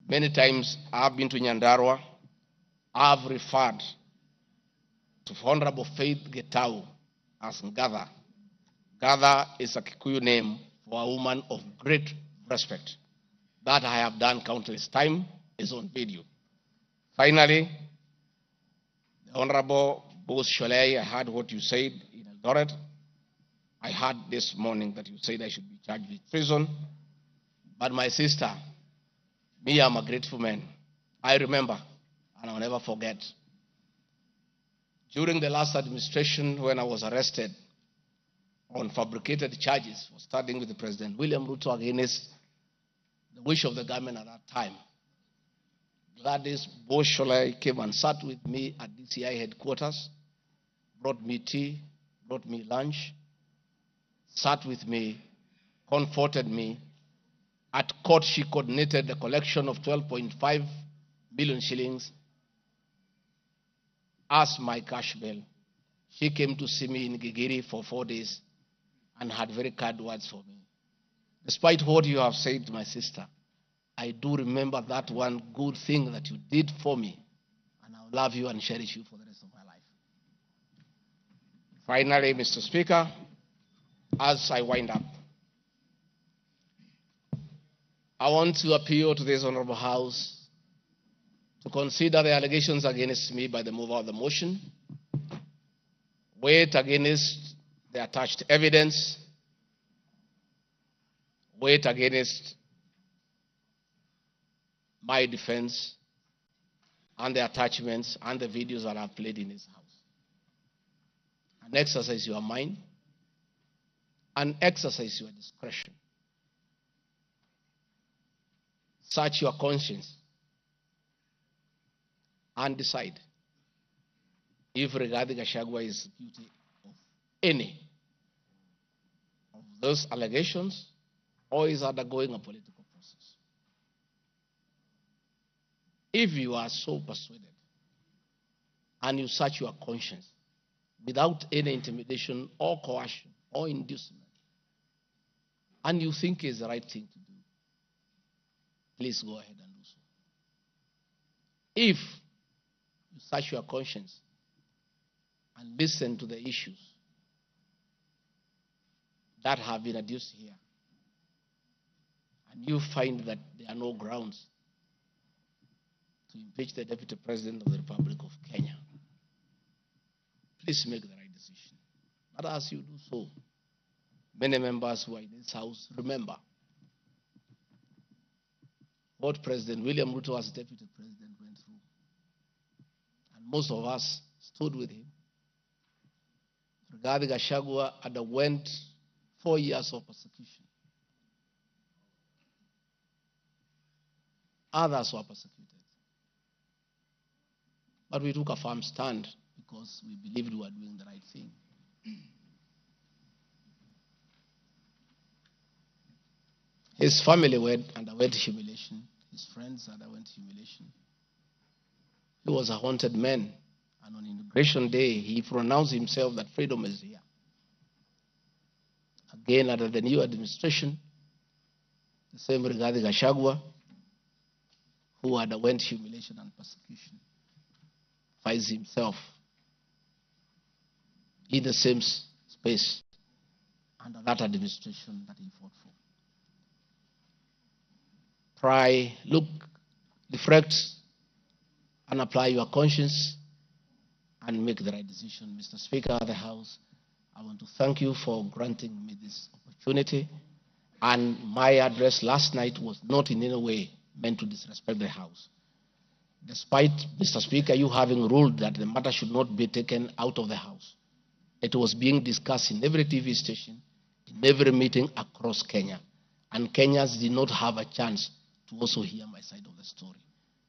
Many times I've been to Nyandarua. I've referred to Honorable Faith Getau as Ngatha. Ngatha is a Kikuyu name for a woman of great respect. That I have done countless times is on video. Finally, the Honorable Boss Shollei, I heard what you said in Eldoret. I heard this morning that you said I should be charged with treason. But my sister, me, I'm a grateful man. I remember, and I'll never forget, during the last administration when I was arrested on fabricated charges for standing with the President William Ruto against the wish of the government at that time, Gladys Boss Shollei came and sat with me at DCI headquarters, brought me tea, brought me lunch, sat with me, comforted me. At court, she coordinated the collection of 12.5 million shillings as my cash bail. She came to see me in Gigiri for 4 days and had very kind words for me. Despite what you have said, my sister, I do remember that one good thing that you did for me, and I'll love you and cherish you for the rest of my life. Finally, Mr. Speaker, as I wind up, I want to appeal to this Honorable House to consider the allegations against me by the mover of the motion, weigh it against the attached evidence, weigh it against my defense and the attachments and the videos that I've played in this house. And exercise your mind and exercise your discretion. Search your conscience and decide if Rigathi Gachagua is guilty of any of those allegations or is undergoing a political process. If you are so persuaded and you search your conscience without any intimidation or coercion or inducement, and you think it's the right thing to do, please go ahead and do so. If you search your conscience and listen to the issues that have been adduced here, and you find that there are no grounds to impeach the Deputy President of the Republic of Kenya, please make the right decision. But as you do so, many members who are in this house remember what President William Ruto as Deputy President went through. And most of us stood with him. Rigathi Gachagua underwent 4 years of persecution. Others were persecuted. But we took a firm stand because we believed we were doing the right thing. His family underwent humiliation. His friends underwent humiliation. He was a haunted man. And on Inauguration Day, he pronounced himself that freedom is here. Again, under the new administration, the same Rigathi Gachagua, who underwent humiliation and persecution, finds himself in the same space under that administration that he fought for. Try, look, reflect, and apply your conscience and make the right decision. Mr. Speaker of the House, I want to thank you for granting me this opportunity. And my address last night was not in any way meant to disrespect the House. Despite, Mr. Speaker, you having ruled that the matter should not be taken out of the House, it was being discussed in every TV station, in every meeting across Kenya. And Kenyans did not have a chance to also hear my side of the story.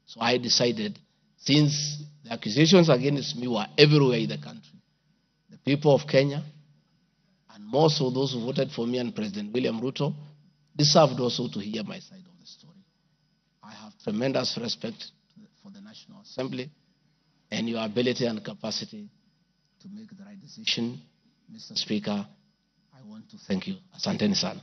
So I decided, since the accusations against me were everywhere in the country, the people of Kenya, and more so those who voted for me and President William Ruto, deserved also to hear my side of the story. I have tremendous respect for the National Assembly and your ability and capacity to make the right decision. Mr. Speaker, I want to thank you. Asanteni sana.